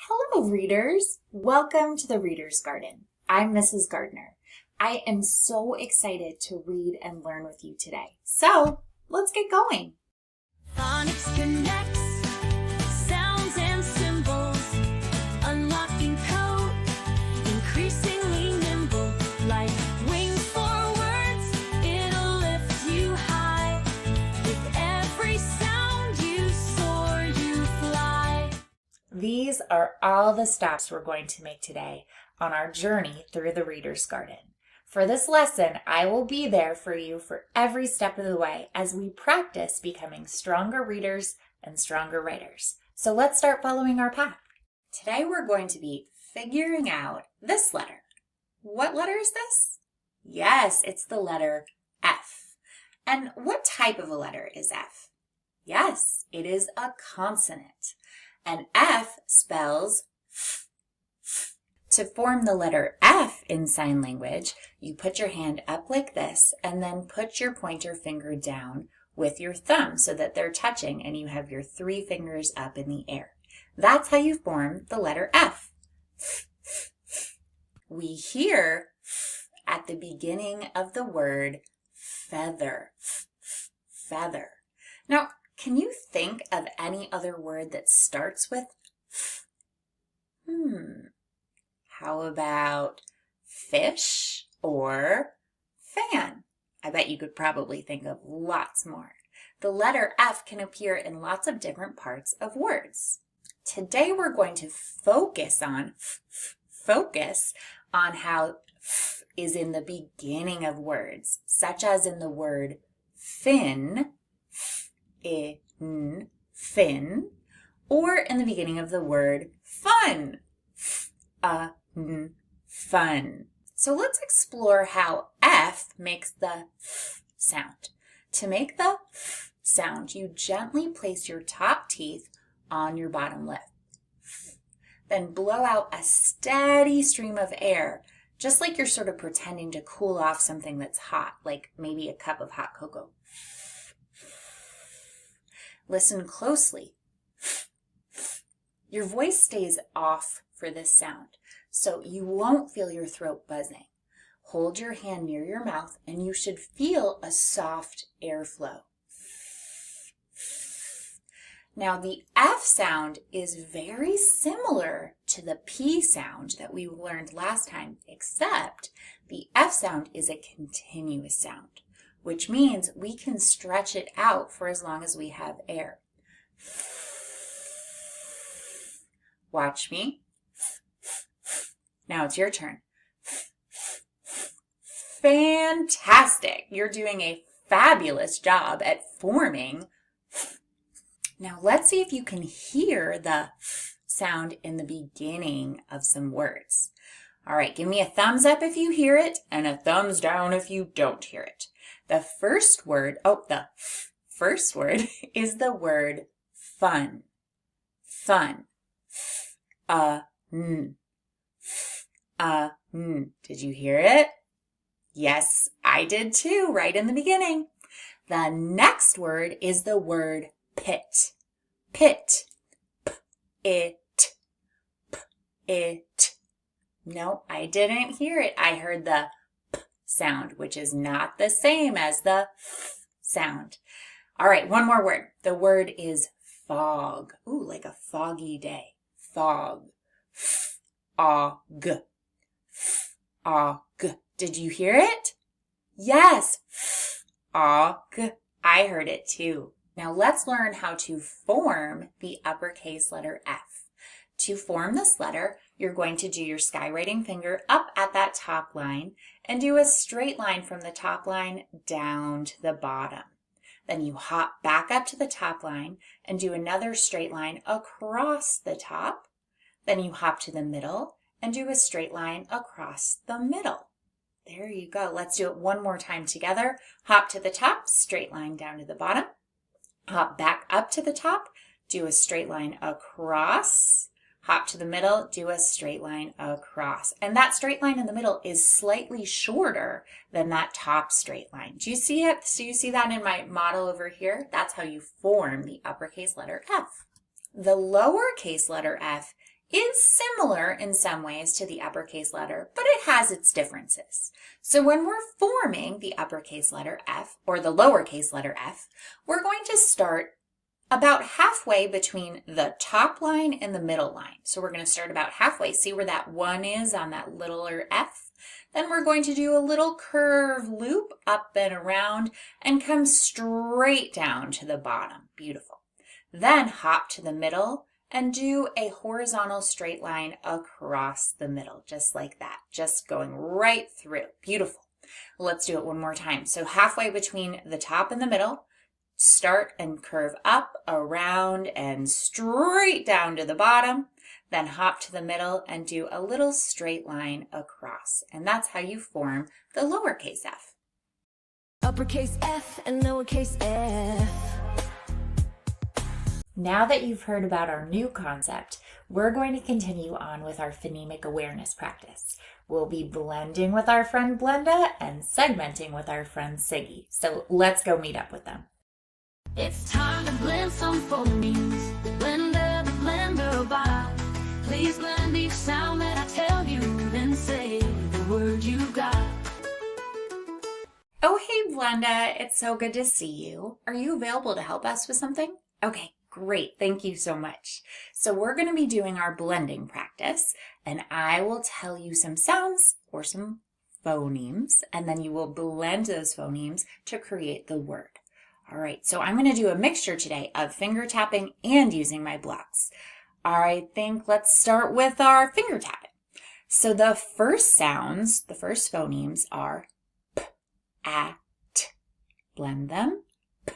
Hello, readers. Welcome to the Reader's Garden. I'm Mrs. Gardner. I am so excited to read and learn with you today. So let's get going. Phonics connects sounds and symbols, unlocking code, increasingly nimble, like wings for words, it'll lift you high. With every sound you soar, you fly. These are all the stops we're going to make today on our journey through the Reader's Garden. For this lesson, I will be there for you for every step of the way as we practice becoming stronger readers and stronger writers. So let's start following our path. Today we're going to be figuring out this letter. What letter is this? Yes, it's the letter F. And what type of a letter is F? Yes, it is a consonant. And F spells f. To form the letter F in sign language, you put your hand up like this and then put your pointer finger down with your thumb so that they're touching and you have your 3 fingers up in the air. That's how you form the letter F. We hear f at the beginning of the word feather. Feather. Now, can you think of any other word that starts with f? How about fish or fan? I bet you could probably think of lots more. The letter F can appear in lots of different parts of words. Today we're going to focus on how f is in the beginning of words, such as in the word fin, fin, or in the beginning of the word fun, fun. So let's explore how F makes the f sound. To make the f sound, you gently place your top teeth on your bottom lip. Then blow out a steady stream of air, just like you're sort of pretending to cool off something that's hot, like maybe a cup of hot cocoa. Listen closely. Your voice stays off for this sound, so you won't feel your throat buzzing. Hold your hand near your mouth and you should feel a soft airflow. Now the F sound is very similar to the P sound that we learned last time, except the F sound is a continuous sound, which means we can stretch it out for as long as we have air. Watch me. Now it's your turn. Fantastic! You're doing a fabulous job at forming. Now let's see if you can hear the sound in the beginning of some words. All right, give me a thumbs up if you hear it and a thumbs down if you don't hear it. The first word is the word fun. Fun. Did you hear it? Yes, I did too, right in the beginning. The next word is the word pit. Pit. P-it. P-it. No, I didn't hear it. I heard the p sound, which is not the same as the f sound. All right, one more word. The word is fog. Ooh, like a foggy day. Fog. F-og. F-og. Did you hear it? Yes. F-og. I heard it too. Now let's learn how to form the uppercase letter F. To form this letter, you're going to do your skywriting finger up at that top line and do a straight line from the top line down to the bottom. Then you hop back up to the top line and do another straight line across the top. Then you hop to the middle and do a straight line across the middle. There you go. Let's do it one more time together. Hop to the top, straight line down to the bottom. Hop back up to the top, do a straight line across. Hop to the middle, do a straight line across. And that straight line in the middle is slightly shorter than that top straight line. Do you see it? Do you see that in my model over here? That's how you form the uppercase letter F. The lowercase letter F is similar in some ways to the uppercase letter, but it has its differences. So when we're forming the uppercase letter F or the lowercase letter f, we're going to start about halfway between the top line and the middle line. So we're going to start about halfway. See where that 1 is on that littler F? Then we're going to do a little curve loop up and around and come straight down to the bottom. Beautiful. Then hop to the middle and do a horizontal straight line across the middle, just like that, just going right through. Beautiful. Let's do it one more time. So halfway between the top and the middle, start and curve up, around, and straight down to the bottom. Then hop to the middle and do a little straight line across. And that's how you form the lowercase f. Uppercase F and lowercase f. Now that you've heard about our new concept, we're going to continue on with our phonemic awareness practice. We'll be blending with our friend Blenda and segmenting with our friend Siggy. So let's go meet up with them. It's time to blend some phonemes. Blender, the blender by. Please blend each sound that I tell you, then say the word you got. Oh, hey Blenda, it's so good to see you. Are you available to help us with something? Okay, great. Thank you so much. So we're going to be doing our blending practice, and I will tell you some sounds or some phonemes, and then you will blend those phonemes to create the word. All right, so I'm going to do a mixture today of finger tapping and using my blocks. I think let's start with our finger tapping. So the first sounds, the first phonemes are p, a, t. Blend them. P,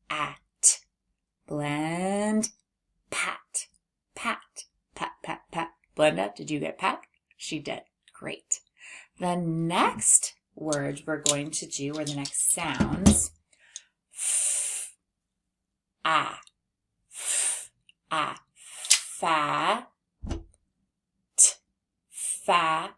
a, t. Blend. Pat, pat, pat, pat, pat. Blenda, did you get pat? She did. Great. The next words we're going to do, or the next sounds, f, a, f, a. Fa, t, fat,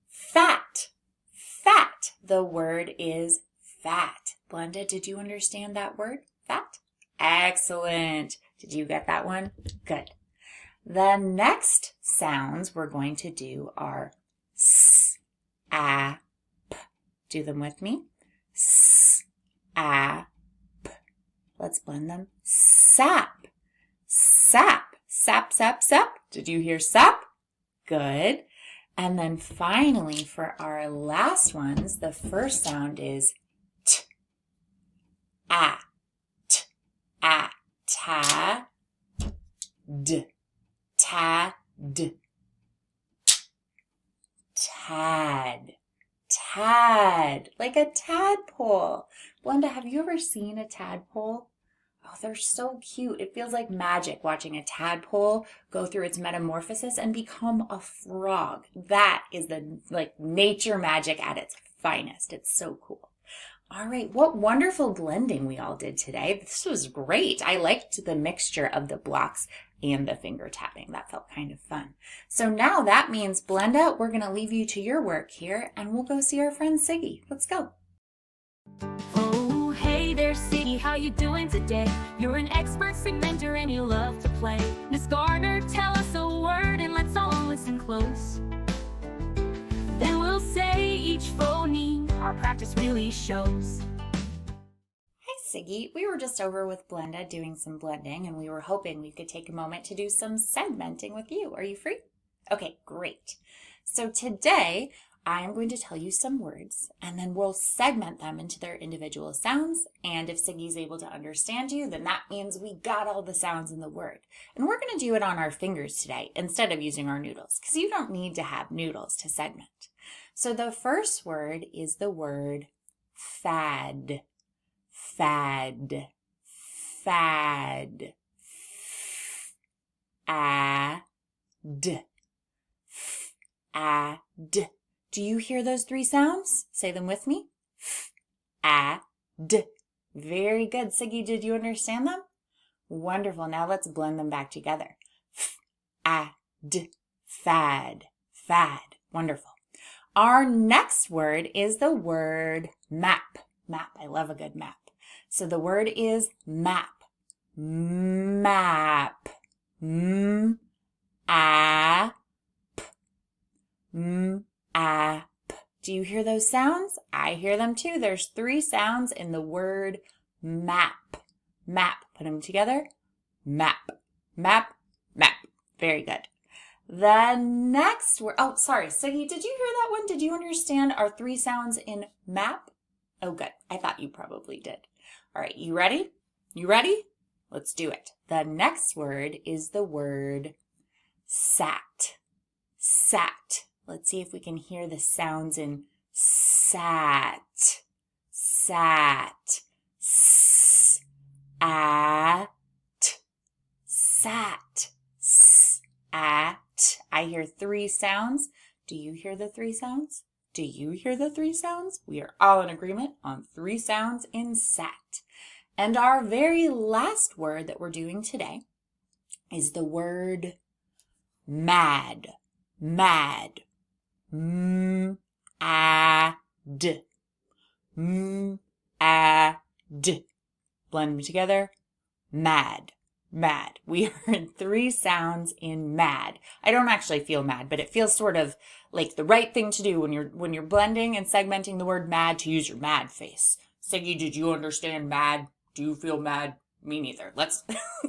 fat, fat. The word is fat. Blenda, did you understand that word? Fat? Excellent. Did you get that one? Good. The next sounds we're going to do are s, a, p. Do them with me. S, a, p. Let's blend them. Sap. Sap, sap, sap, sap. Did you hear sap? Good. And then finally, for our last ones, the first sound is t, a, t, a, ta, d, ta, d. Tad, tad, like a tadpole. Blenda, have you ever seen a tadpole? Oh, they're so cute. It feels like magic watching a tadpole go through its metamorphosis and become a frog. That is the nature magic at its finest. It's so cool. All right, what wonderful blending we all did today. This was great. I liked the mixture of the blocks and the finger tapping. That felt kind of fun. So now that means, Blenda, we're going to leave you to your work here and we'll go see our friend Siggy. Let's go. Oh, hey there, Siggy, how you doing today? You're an expert segmenter and you love to play. Miss Gardner, tell us a word and let's all listen close. Then we'll say each phoneme our practice really shows. Hi, Siggy. We were just over with Blenda doing some blending, and we were hoping we could take a moment to do some segmenting with you. Are you free? Okay, great. So today, I'm going to tell you some words, and then we'll segment them into their individual sounds. And if Siggy's able to understand you, then that means we got all the sounds in the word. And we're going to do it on our fingers today instead of using our noodles, because you don't need to have noodles to segment. So the first word is the word fad. Fad. Fad. Fad. Fad. Do you hear those three sounds? Say them with me. Fad. Very good. Siggy, did you understand them? Wonderful. Now let's blend them back together. Fad. Fad. Fad. Wonderful. Our next word is the word map. Map. I love a good map. So the word is map. Map. a, p, a, p. Do you hear those sounds? I hear them too. There's 3 sounds in the word map. Map. Put them together. Map. Map. Map. Very good. The next word, oh, sorry, Siggy, did you hear that one? Did you understand our 3 sounds in map? Oh, good. I thought you probably did. All right, you ready? You ready? Let's do it. The next word is the word sat. Sat. Let's see if we can hear the sounds in sat. Sat. S. At. Sat. S. At. I hear 3 sounds. Do you hear the 3 sounds? Do you hear the 3 sounds? We are all in agreement on 3 sounds in sat. And our very last word that we're doing today is the word mad. Mad. M-A-D. M-A-D. Blend them together. Mad. Mad. We are in 3 sounds in mad. I don't actually feel mad, but it feels sort of like the right thing to do when you're blending and segmenting the word mad, to use your mad face. Siggy, did you understand mad? Do you feel mad? Me neither. Let's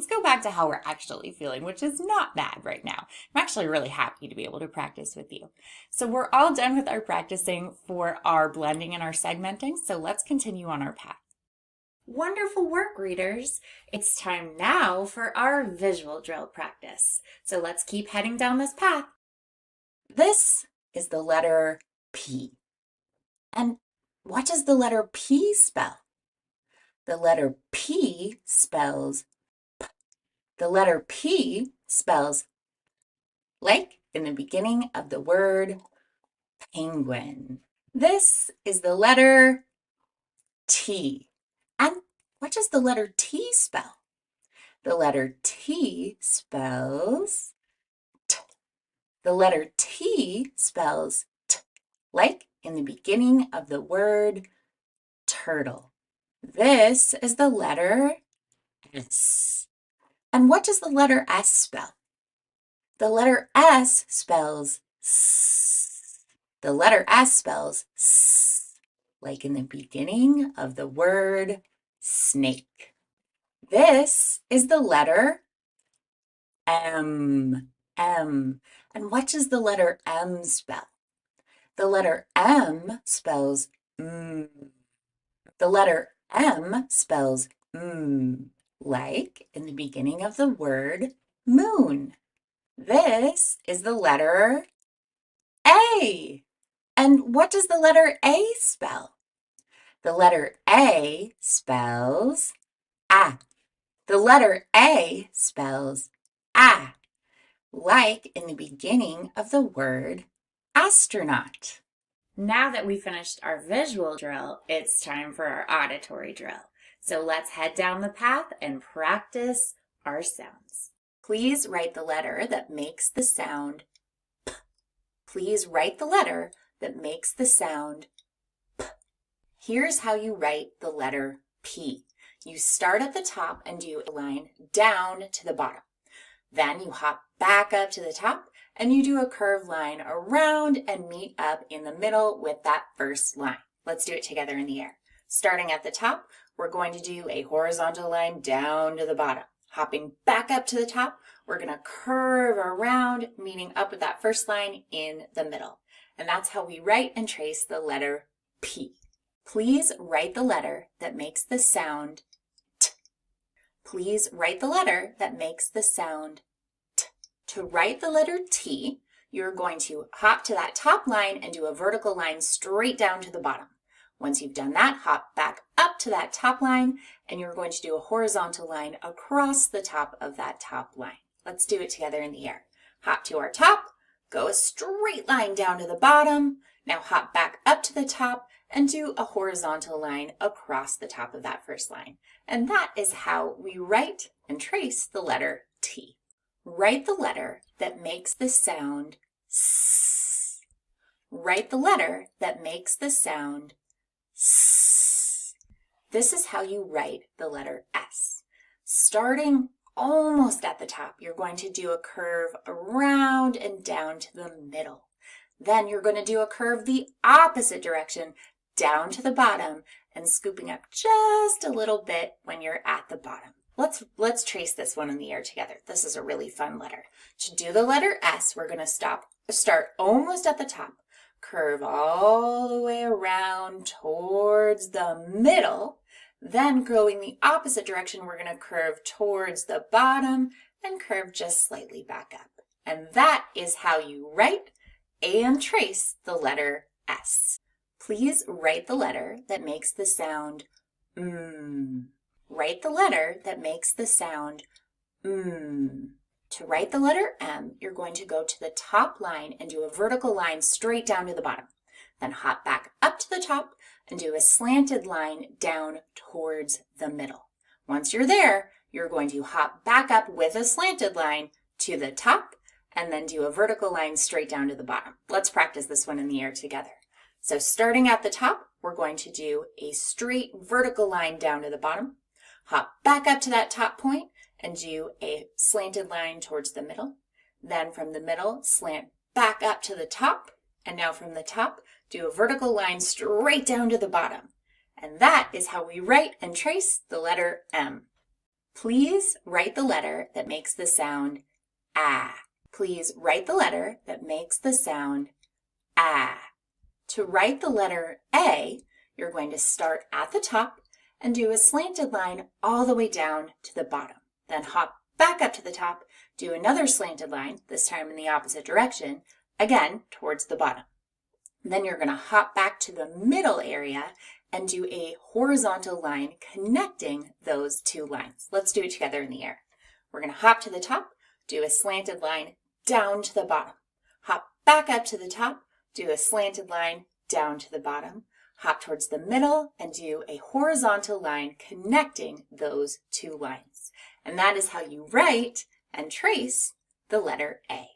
go back to how we're actually feeling, which is not mad right now. I'm actually really happy to be able to practice with you. So we're all done with our practicing for our blending and our segmenting. So let's continue on our path. Wonderful work, readers. It's time now for our visual drill practice. So let's keep heading down this path. This is the letter P. And what does the letter P spell? The letter P spells P. The letter P spells like in the beginning of the word penguin. This is the letter T. And what does the letter T spell? The letter T spells T. The letter T spells T, like in the beginning of the word turtle. This is the letter S. And what does the letter S spell? The letter S spells S. The letter S spells S, like in the beginning of the word snake. This is the letter M. M. And what does the letter M spell? The letter M spells M. The letter M spells like in the beginning of the word moon. This is the letter A. And what does the letter A spell? The letter A spells A. The letter A spells A, like in the beginning of the word astronaut. Now that we finished our visual drill, it's time for our auditory drill. So let's head down the path and practice our sounds. Please write the letter that makes the sound P. Please write the letter that makes the sound P. Here's how you write the letter P. You start at the top and do a line down to the bottom. Then you hop back up to the top and you do a curved line around and meet up in the middle with that first line. Let's do it together in the air. Starting at the top, we're going to do a horizontal line down to the bottom. Hopping back up to the top, we're going to curve around, meeting up with that first line in the middle. And that's how we write and trace the letter P. Please write the letter that makes the sound T. Please write the letter that makes the sound T. To write the letter T, you're going to hop to that top line and do a vertical line straight down to the bottom. Once you've done that, hop back up to that top line and you're going to do a horizontal line across the top of that top line. Let's do it together in the air. Hop to our top, go a straight line down to the bottom. Now hop back up to the top and do a horizontal line across the top of that first line. And that is how we write and trace the letter T. Write the letter that makes the sound S. Write the letter that makes the sound S. This is how you write the letter S. Starting almost at the top, you're going to do a curve around and down to the middle. Then you're going to do a curve the opposite direction, down to the bottom, and scooping up just a little bit when you're at the bottom. Let's trace this one in the air together. This is a really fun letter. To do the letter S, we're going to start almost at the top, curve all the way around towards the middle. Then going the opposite direction, we're going to curve towards the bottom and curve just slightly back up. And that is how you write and trace the letter S. Please write the letter that makes the sound Write the letter that makes the sound To write the letter M, you're going to go to the top line and do a vertical line straight down to the bottom. Then hop back up to the top and do a slanted line down towards the middle. Once you're there, you're going to hop back up with a slanted line to the top and then do a vertical line straight down to the bottom. Let's practice this one in the air together. So starting at the top, we're going to do a straight vertical line down to the bottom, hop back up to that top point and do a slanted line towards the middle. Then from the middle, slant back up to the top, and now from the top, do a vertical line straight down to the bottom. And that is how we write and trace the letter M. Please write the letter that makes the sound ah. Please write the letter that makes the sound ah. To write the letter A, you're going to start at the top and do a slanted line all the way down to the bottom. Then hop back up to the top, do another slanted line, this time in the opposite direction, again towards the bottom. Then you're going to hop back to the middle area and do a horizontal line connecting those two lines. Let's do it together in the air. We're going to hop to the top, do a slanted line down to the bottom. Hop back up to the top, do a slanted line down to the bottom. Hop towards the middle and do a horizontal line connecting those two lines. And that is how you write and trace the letter A.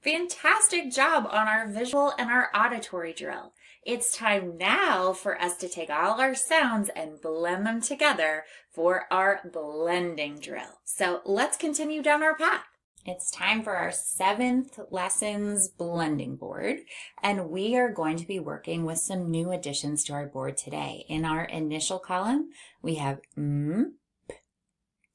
Fantastic job on our visual and our auditory drill. It's time now for us to take all our sounds and blend them together for our blending drill. So let's continue down our path. It's time for our 7th lessons blending board, and we are going to be working with some new additions to our board today. In our initial column, we have m, p,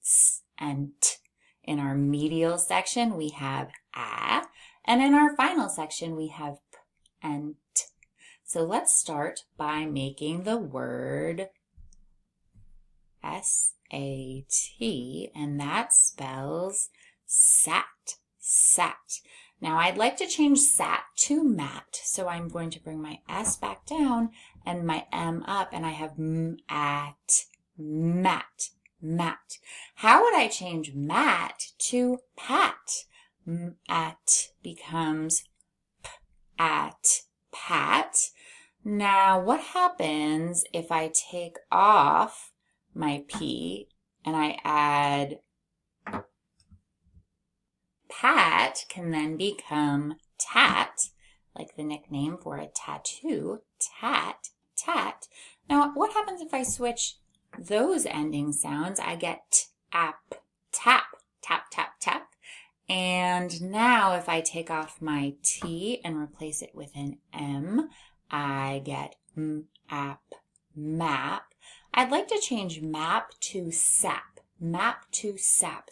s, and t. In our medial section, we have a, and in our final section, we have p and t. So let's start by making the word S-A-T, and that spells sat, sat. Now I'd like to change sat to mat, so I'm going to bring my S back down and my M up, and I have m-at, mat, mat. How would I change mat to pat? M-at becomes p-at, pat. Now what happens if I take off my P and I add pat? Can then become tat, like the nickname for a tattoo, tat, tat. Now, what happens if I switch those ending sounds? I get ap, tap, tap, tap, tap. And now if I take off my T and replace it with an M, I get ap, map. I'd like to change map to sap. Map to sap.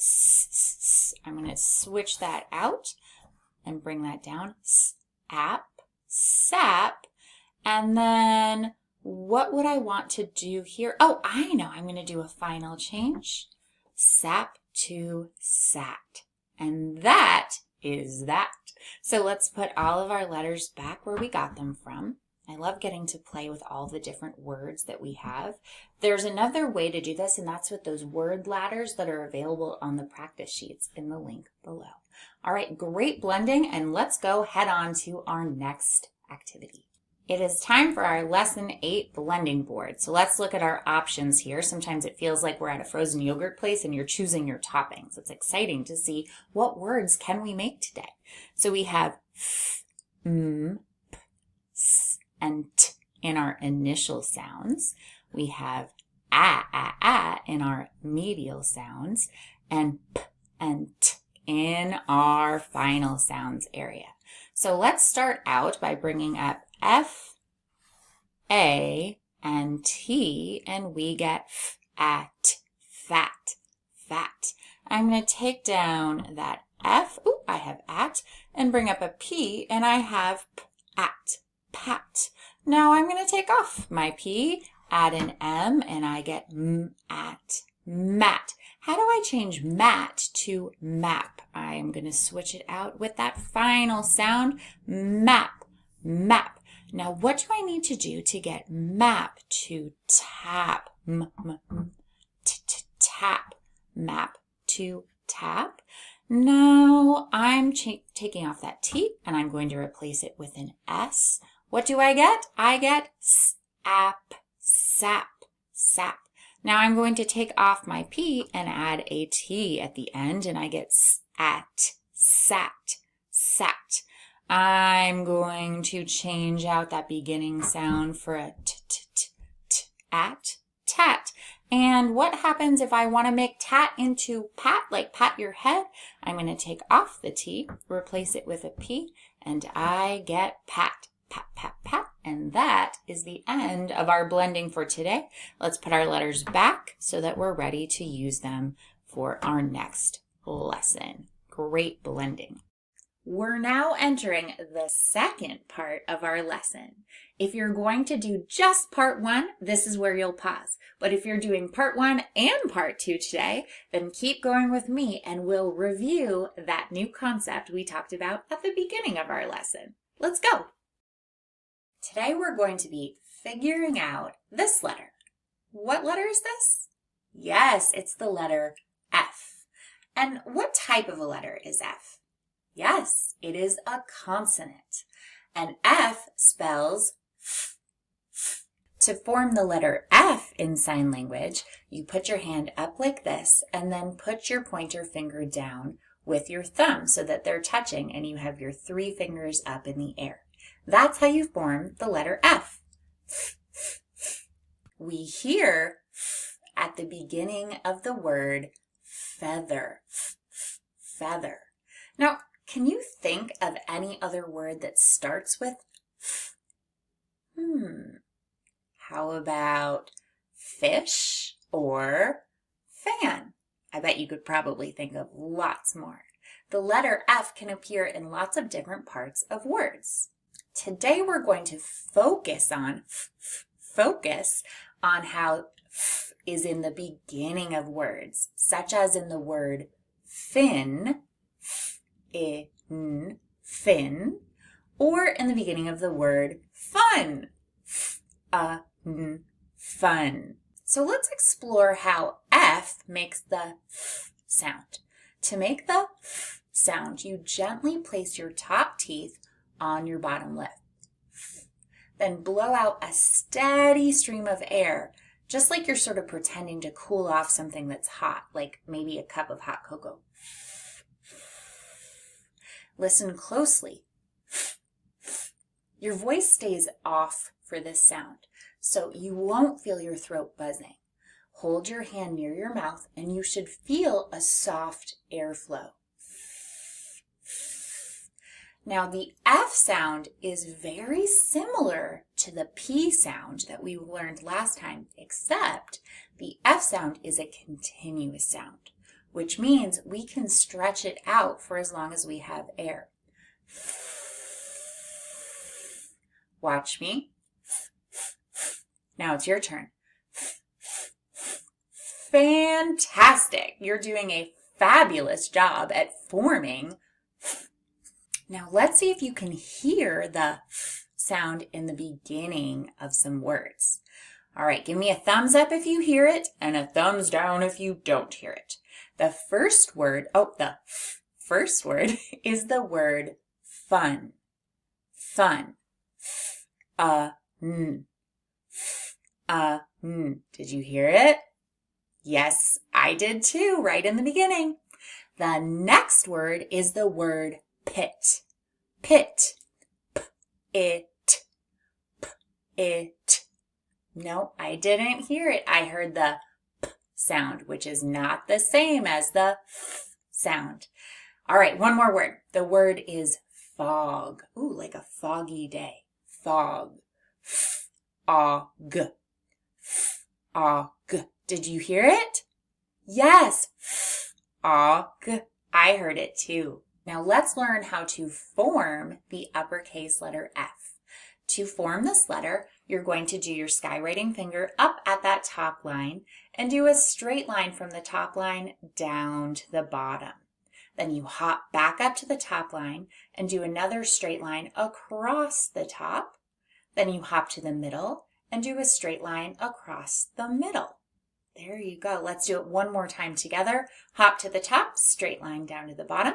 I'm going to switch that out and bring that down. Sap, sap. And then what would I want to do here? Oh, I know. I'm going to do a final change. Sap to sat. And that is that. So let's put all of our letters back where we got them from. I love getting to play with all the different words that we have. There's another way to do this, and that's with those word ladders that are available on the practice sheets in the link below. All right, great blending, and let's go head on to our next activity. It is time for our Lesson 8 blending board. So let's look at our options here. Sometimes it feels like we're at a frozen yogurt place and you're choosing your toppings. It's exciting to see what words can we make today. So we have f, m, p, s, and t in our initial sounds. We have a in our medial sounds, and p, and t in our final sounds area. So let's start out by bringing up F, A, and T, and we get f, at, fat, fat. I'm going to take down that F, I have at, and bring up a P, and I have p, at, pat. Now I'm going to take off my P, add an M, and I get m, at, mat. How do I change mat to map? I am going to switch it out with that final sound, map, map. Now, what do I need to do to get map to tap? Tap, map to tap. Now, I'm taking off that T and I'm going to replace it with an S. What do I get? I get sap, sap, sap. Now I'm going to take off my P and add a T at the end, and I get sat, sat, sat. I'm going to change out that beginning sound for a t, t, t, t, at, tat. And what happens if I want to make tat into pat, like pat your head? I'm going to take off the T, replace it with a P, and I get pat, pat, pat, pat. And that is the end of our blending for today. Let's put our letters back so that we're ready to use them for our next lesson. Great blending. We're now entering the second part of our lesson. If you're going to do just part 1, this is where you'll pause. But if you're doing part 1 and part 2 today, then keep going with me and we'll review that new concept we talked about at the beginning of our lesson. Let's go. Today we're going to be figuring out this letter. What letter is this? Yes, it's the letter F. And what type of a letter is F? Yes, it is a consonant. And F spells f, f. To form the letter F in sign language, you put your hand up like this and then put your pointer finger down with your thumb so that they're touching and you have your 3 fingers up in the air. That's how you form the letter F. We hear f at the beginning of the word feather, feather. Now, can you think of any other word that starts with f? How about fish or fan? I bet you could probably think of lots more. The letter F can appear in lots of different parts of words. Today we're going to focus on how f is in the beginning of words, such as in the word fin, fin, or in the beginning of the word fun, fun. So let's explore how F makes the f sound. To make the f sound, you gently place your top teeth on your bottom lip. Then blow out a steady stream of air, just like you're sort of pretending to cool off something that's hot, like maybe a cup of hot cocoa. Listen closely. Your voice stays off for this sound, so you won't feel your throat buzzing. Hold your hand near your mouth and you should feel a soft airflow. Now the F sound is very similar to the P sound that we learned last time, except the F sound is a continuous sound, which means we can stretch it out for as long as we have air. Watch me. Now it's your turn. Fantastic! You're doing a fabulous job at forming. Now let's see if you can hear the f sound in the beginning of some words. All right, give me a thumbs up if you hear it and a thumbs down if you don't hear it. The first word, first word is the word fun. Fun. Did you hear it? Yes, I did too, right in the beginning. The next word is the word pit. Pit. P-it. P-it. No, I didn't hear it. I heard the p sound, which is not the same as the f sound. All right, one more word. The word is fog. Ooh, like a foggy day. Fog. F-O-G. F-O-G. Did you hear it? Yes. F-O-G. I heard it too. Now let's learn how to form the uppercase letter F. To form this letter, you're going to do your skywriting finger up at that top line and do a straight line from the top line down to the bottom. Then you hop back up to the top line and do another straight line across the top. Then you hop to the middle and do a straight line across the middle. There you go. Let's do it one more time together. Hop to the top, straight line down to the bottom.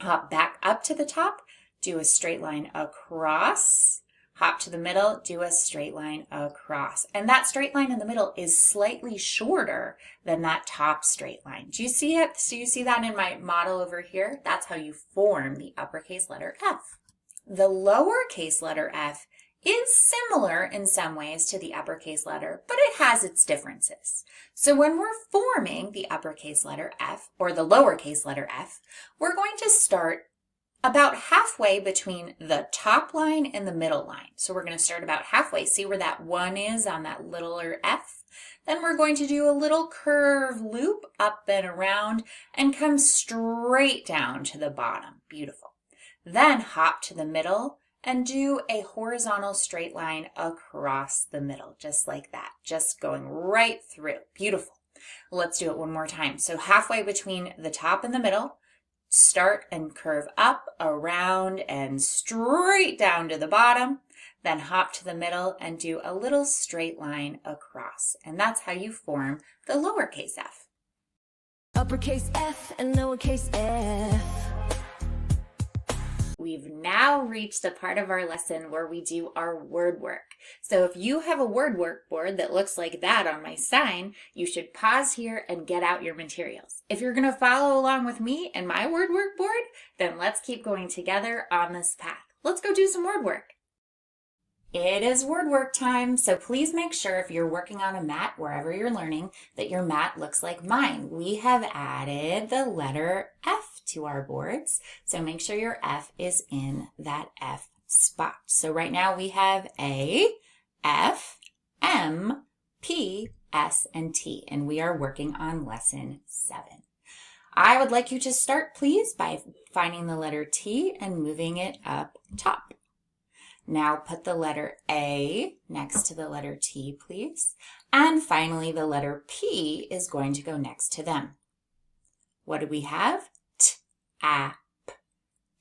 Hop back up to the top, do a straight line across. Hop to the middle, do a straight line across. And that straight line in the middle is slightly shorter than that top straight line. Do you see it? So you see that in my model over here? That's how you form the uppercase letter F. The lowercase letter F is similar in some ways to the uppercase letter, but it has its differences. So when we're forming the uppercase letter F, or the lowercase letter F, we're going to start about halfway between the top line and the middle line. So we're going to start about halfway. See where that 1 is on that littler F? Then we're going to do a little curve loop up and around and come straight down to the bottom. Beautiful. Then hop to the middle and do a horizontal straight line across the middle, just like that, just going right through. Beautiful. Let's do it one more time. So halfway between the top and the middle, start and curve up, around, and straight down to the bottom. Then hop to the middle and do a little straight line across. And that's how you form the lowercase f. Uppercase F and lowercase f. We've now reached the part of our lesson where we do our word work. So if you have a word work board that looks like that on my sign, you should pause here and get out your materials. If you're going to follow along with me and my word work board, then let's keep going together on this path. Let's go do some word work. It is word work time, so please make sure if you're working on a mat wherever you're learning that your mat looks like mine. We have added the letter F to our boards, so make sure your F is in that F spot. So right now we have A, F, M, P, S, and T, and we are working on lesson 7. I would like you to start, please, by finding the letter T and moving it up top. Now put the letter A next to the letter T, please. And finally, the letter P is going to go next to them. What do we have? Tap,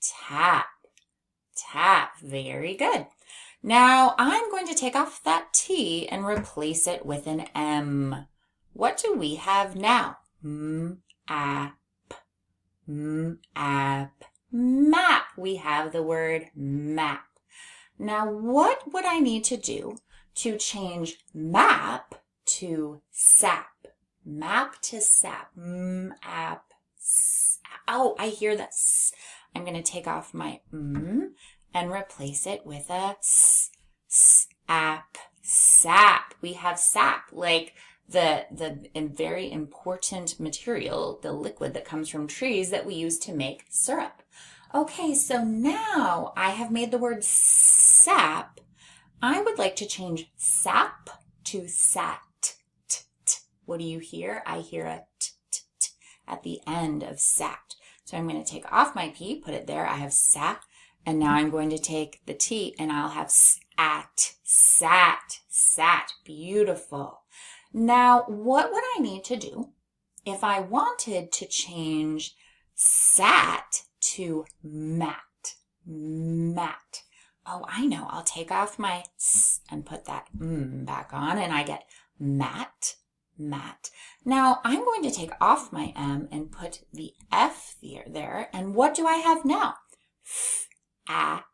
tap, tap. Very good. Now I'm going to take off that T and replace it with an M. What do we have now? App, app, map. We have the word map. Now, what would I need to do to change map to sap? Map to sap. App. Oh, I hear that s. I'm going to take off my and replace it with a sap. Sap. We have sap, like the very important material, the liquid that comes from trees that we use to make syrup. Okay, so now I have made the word sap. I would like to change sap to sat. What do you hear? I hear a t at the end of sat. So I'm going to take off my P, put it there. I have sat. And now I'm going to take the T and I'll have sat, sat, sat. Beautiful. Now, what would I need to do if I wanted to change sat to mat? Mat. Oh, I know. I'll take off my s and put that back on and I get mat, mat. Now I'm going to take off my M and put the F there. And what do I have now? Fat,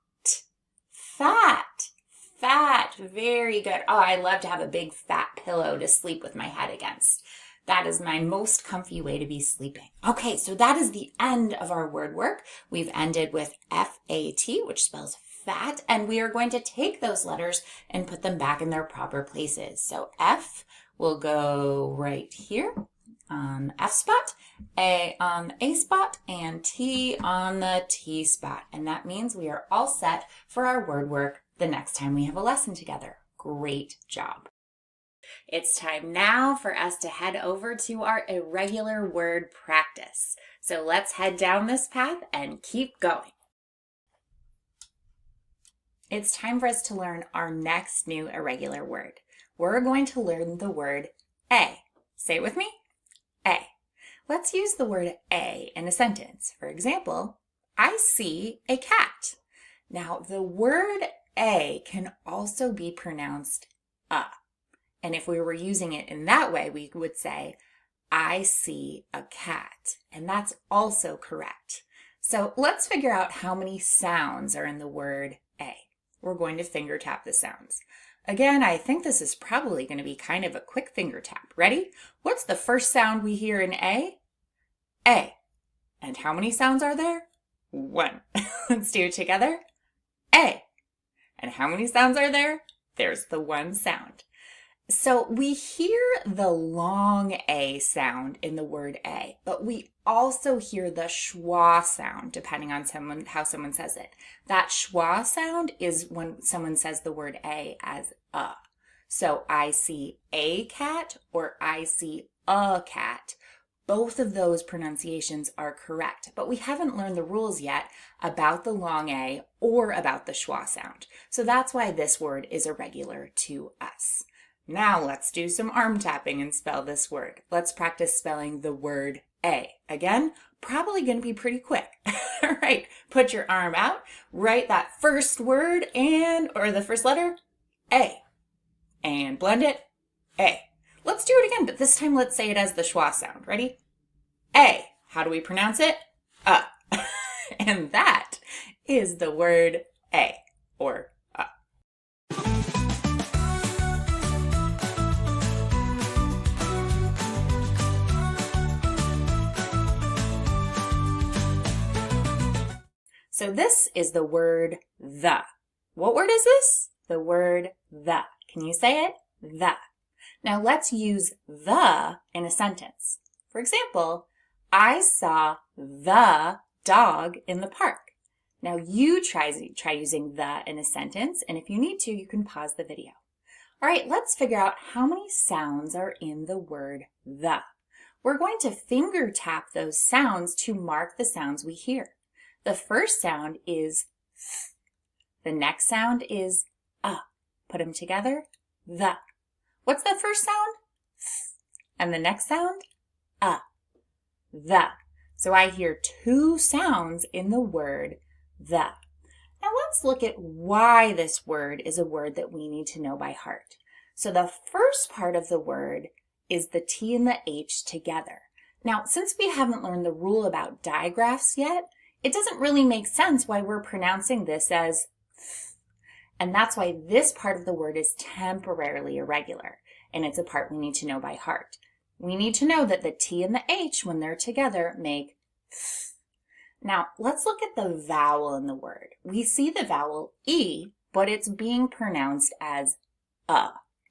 fat, fat. Very good. Oh, I love to have a big fat pillow to sleep with my head against. That is my most comfy way to be sleeping. Okay, so that is the end of our word work. We've ended with F-A-T, which spells fat, and we are going to take those letters and put them back in their proper places. So F will go right here. F spot, A on the A spot, and T on the T spot. And that means we are all set for our word work the next time we have a lesson together. Great job. It's time now for us to head over to our irregular word practice. So let's head down this path and keep going. It's time for us to learn our next new irregular word. We're going to learn the word A. Say it with me. A. Let's use the word A in a sentence. For example, I see a cat. Now, the word A can also be pronounced A. And if we were using it in that way, we would say, I see a cat. And that's also correct. So let's figure out how many sounds are in the word A. We're going to finger tap the sounds. Again, I think this is probably going to be kind of a quick finger tap. Ready? What's the first sound we hear in A? A. And how many sounds are there? 1. Let's do it together. A. And how many sounds are there? There's the 1 sound. So we hear the long A sound in the word A, but we also hear the schwa sound depending on how someone says it. That schwa sound is when someone says the word A as a. So I see a cat or I see a cat. Both of those pronunciations are correct, but we haven't learned the rules yet about the long A or about the schwa sound. So that's why this word is irregular to us. Now let's do some arm tapping and spell this word. Let's practice spelling the word A. Again, probably going to be pretty quick. All right, put your arm out, write that first word or the first letter, A, and blend it, A. Let's do it again, but this time let's say it as the schwa sound. Ready? A. How do we pronounce it? A. And that is the word A, or A. So this is the word the. What word is this? The word the. Can you say it? The. Now let's use the in a sentence. For example, I saw the dog in the park. Now you try using the in a sentence, and if you need to, you can pause the video. All right, let's figure out how many sounds are in the word the. We're going to finger tap those sounds to mark the sounds we hear. The first sound is th. The next sound is Put them together, the. What's the first sound? Th. And the next sound? The. So I hear 2 sounds in the word the. Now let's look at why this word is a word that we need to know by heart. So the first part of the word is the T and the H together. Now, since we haven't learned the rule about digraphs yet, it doesn't really make sense why we're pronouncing this as th. And that's why this part of the word is temporarily irregular, and it's a part we need to know by heart. We need to know that the T and the H, when they're together, make th. Now, let's look at the vowel in the word. We see the vowel E, but it's being pronounced as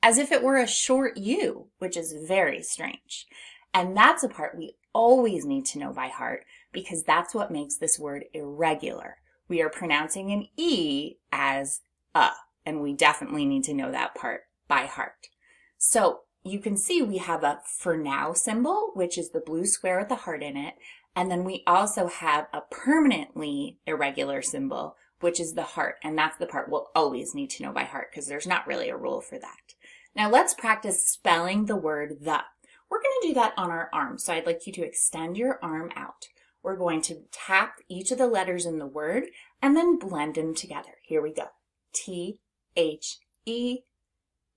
as if it were a short U, which is very strange. And that's a part we always need to know by heart, because that's what makes this word irregular. We are pronouncing an E as and we definitely need to know that part by heart. So you can see we have a for now symbol, which is the blue square with the heart in it, and then we also have a permanently irregular symbol, which is the heart, and that's the part we'll always need to know by heart because there's not really a rule for that. Now let's practice spelling the word the. We're going to do that on our arm, so I'd like you to extend your arm out. We're going to tap each of the letters in the word and then blend them together. Here we go. T, H, E,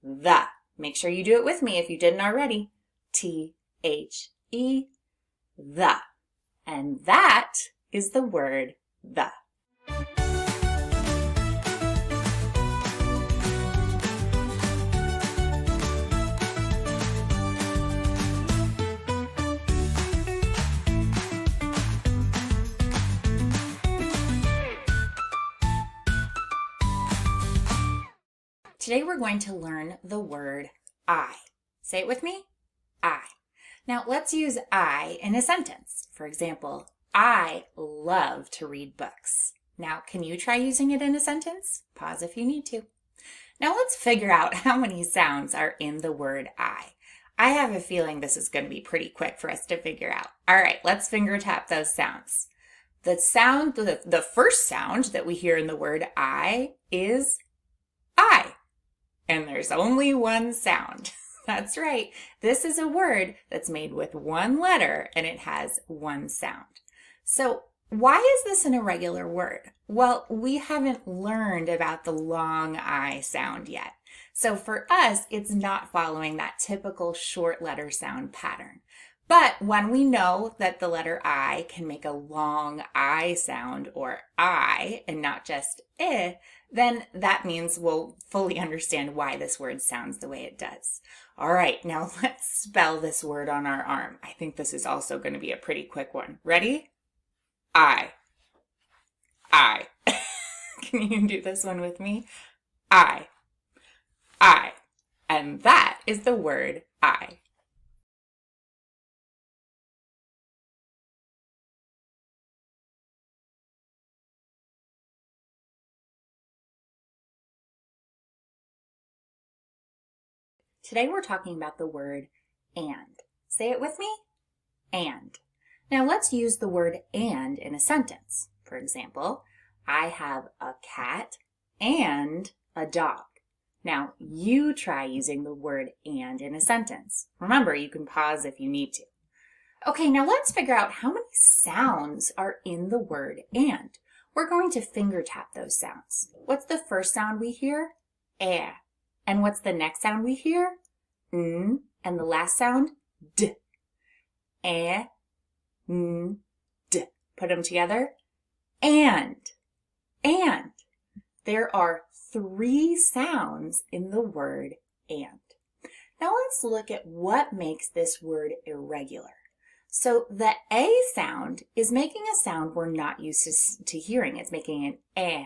the. Make sure you do it with me if you didn't already. T, H, E, the. And that is the word the. Today we're going to learn the word I. Say it with me. I. Now let's use I in a sentence. For example, I love to read books. Now, can you try using it in a sentence? Pause if you need to. Now let's figure out how many sounds are in the word I. I have a feeling this is going to be pretty quick for us to figure out. All right, let's finger tap those sounds. The first sound that we hear in the word I is I. And there's only one sound. That's right. This is a word that's made with one letter and it has one sound. So why is this an irregular word? Well, we haven't learned about the long I sound yet. So for us, it's not following that typical short letter sound pattern. But when we know that the letter I can make a long I sound, or I, and not just I, then that means we'll fully understand why this word sounds the way it does. All right, now let's spell this word on our arm. I think this is also going to be a pretty quick one. Ready? I. Can you do this one with me? I. And that is the word I. Today we're talking about the word and. Say it with me. And. Now let's use the word and in a sentence. For example, I have a cat and a dog. Now you try using the word and in a sentence. Remember, you can pause if you need to. Okay, now let's figure out how many sounds are in the word and. We're going to finger tap those sounds. What's the first sound we hear? Eh. And what's the next sound we hear? N. And the last sound? D. Eh. N. D. Put them together. And. There are 3 sounds in the word and. Now let's look at what makes this word irregular. So the A sound is making a sound we're not used to hearing. It's making an eh.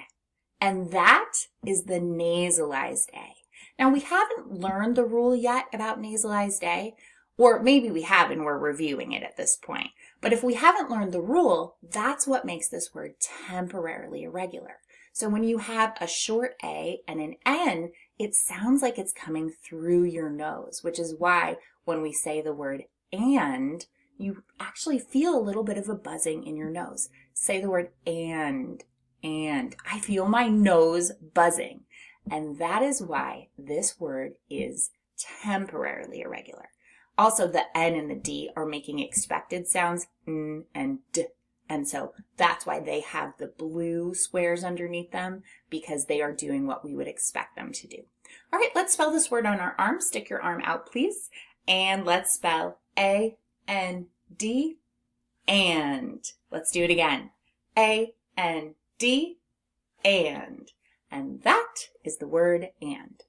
And that is the nasalized A. Now we haven't learned the rule yet about nasalized A, or maybe we have and we're reviewing it at this point. But if we haven't learned the rule, that's what makes this word temporarily irregular. So when you have a short A and an N, it sounds like it's coming through your nose, which is why when we say the word and, you actually feel a little bit of a buzzing in your nose. Say the word and. I feel my nose buzzing. And that is why this word is temporarily irregular. Also, the N and the D are making expected sounds, N and D. And so that's why they have the blue squares underneath them, because they are doing what we would expect them to do. All right, let's spell this word on our arm. Stick your arm out, please. And let's spell A-N-D, and. Let's do it again. A-N-D, and. And that is the word and.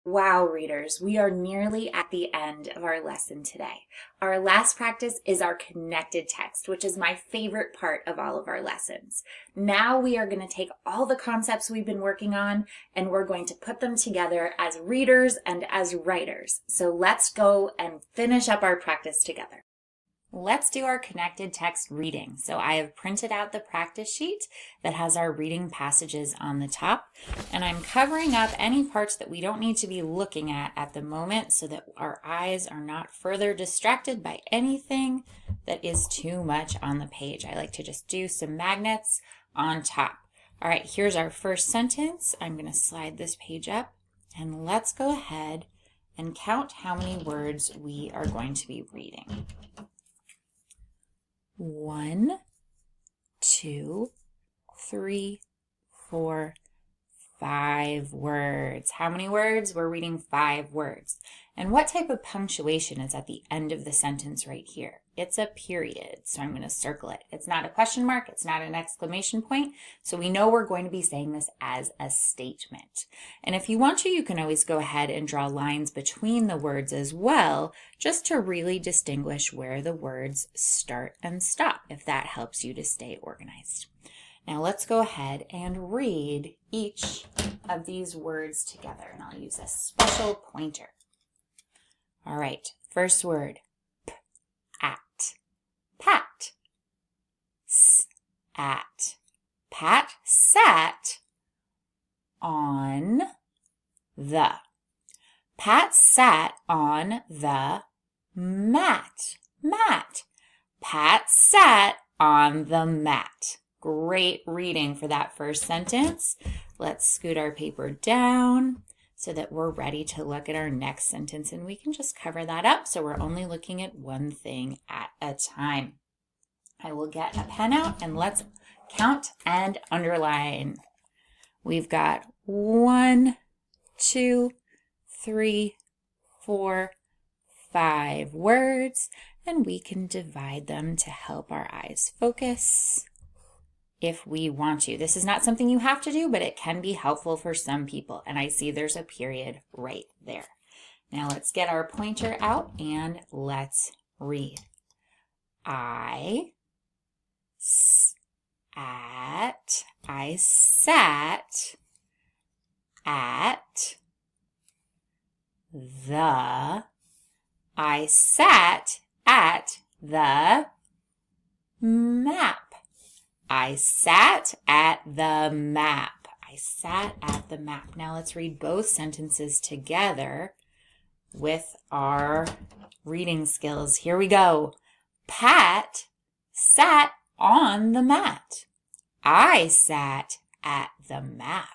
Wow, readers, we are nearly at the end of our lesson today. Our last practice is our connected text, which is my favorite part of all of our lessons. Now we are going to take all the concepts we've been working on and we're going to put them together as readers and as writers. So let's go and finish up our practice together. Let's do our connected text reading. So I have printed out the practice sheet that has our reading passages on the top, and I'm covering up any parts that we don't need to be looking at the moment so that our eyes are not further distracted by anything that is too much on the page. I like to just do some magnets on top. All right, here's our first sentence. I'm going to slide this page up, and let's go ahead and count how many words we are going to be reading. 1, 2, 3, 4, 5 words. How many words? We're reading 5 words. And what type of punctuation is at the end of the sentence right here? It's a period, so I'm going to circle it. It's not a question mark. It's not an exclamation point. So we know we're going to be saying this as a statement. And if you want to, you can always go ahead and draw lines between the words as well, just to really distinguish where the words start and stop, if that helps you to stay organized. Now let's go ahead and read each of these words together, and I'll use a special pointer. All right, first word, p-at, pat, s-at. Pat sat on the. Pat sat on the mat. Pat sat on the mat. Great reading for that first sentence. Let's scoot our paper down so that we're ready to look at our next sentence, and we can just cover that up so we're only looking at one thing at a time. I will get a pen out and let's count and underline. We've got 1, 2, 3, 4, 5 words, and we can divide them to help our eyes focus if we want to. This is not something you have to do, but it can be helpful for some people. And I see there's a period right there. Now let's get our pointer out and let's read. I sat at the, I sat at the map. I sat at the map. I sat at the map. Now let's read both sentences together with our reading skills. Here we go. Pat sat on the mat. I sat at the map.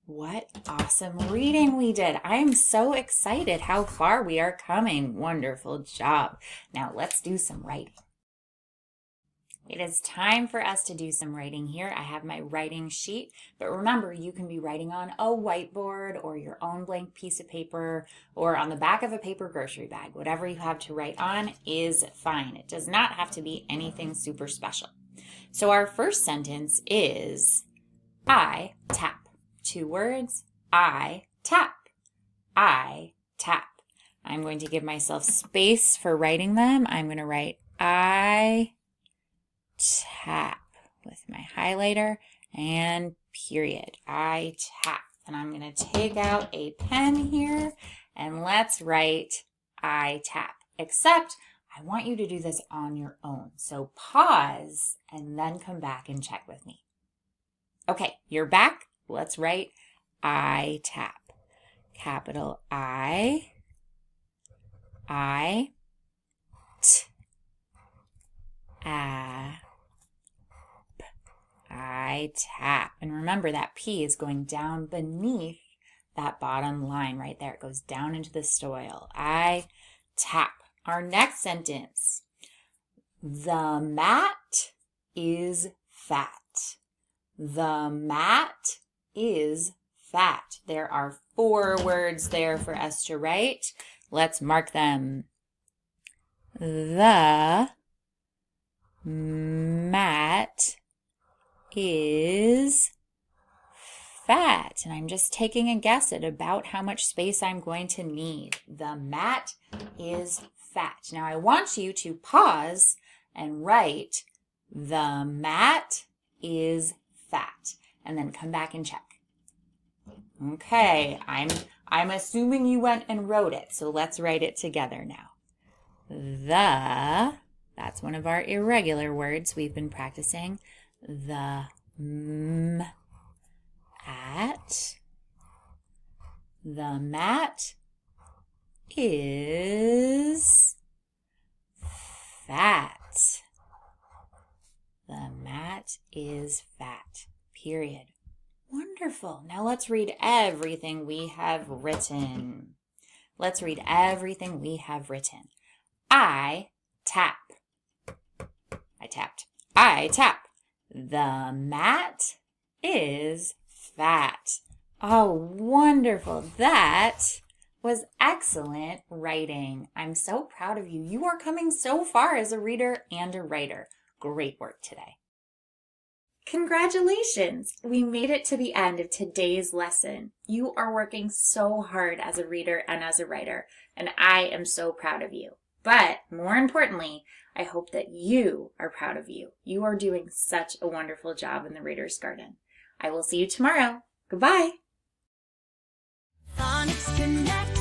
What awesome reading we did. I am so excited how far we are coming. Wonderful job. Now let's do some writing. It is time for us to do some writing here. I have my writing sheet, but remember, you can be writing on a whiteboard or your own blank piece of paper or on the back of a paper grocery bag. Whatever you have to write on is fine. It does not have to be anything super special. So our first sentence is, I tap. 2 words, I tap. I tap. I'm going to give myself space for writing them. I'm going to write I tap with my highlighter and period. I tap. And I'm going to take out a pen here and let's write I tap. Except I want you to do this on your own. So pause and then come back and check with me. Okay, you're back. Let's write I tap. Capital I, T, A, P. I tap. And remember that P is going down beneath that bottom line right there. It goes down into the soil. I tap. Our next sentence. The mat is fat. The mat is fat. There are 4 words there for us to write. Let's mark them. The mat is fat. And I'm just taking a guess at about how much space I'm going to need. The mat is fat. Now I want you to pause and write the mat is fat, and then come back and check. Okay, I'm assuming you went and wrote it, so let's write it together now. That's one of our irregular words we've been practicing. The at. The mat is fat. The mat is fat. Period. Wonderful. Now let's read everything we have written. Let's read everything we have written. I tap. I tapped. I tap. The mat is that. Oh, wonderful. That was excellent writing. I'm so proud of you. You are coming so far as a reader and a writer. Great work today. Congratulations! We made it to the end of today's lesson. You are working so hard as a reader and as a writer, and I am so proud of you. But more importantly, I hope that you are proud of you. You are doing such a wonderful job in the Reader's Garden. I will see you tomorrow. Goodbye. Phonics Connect.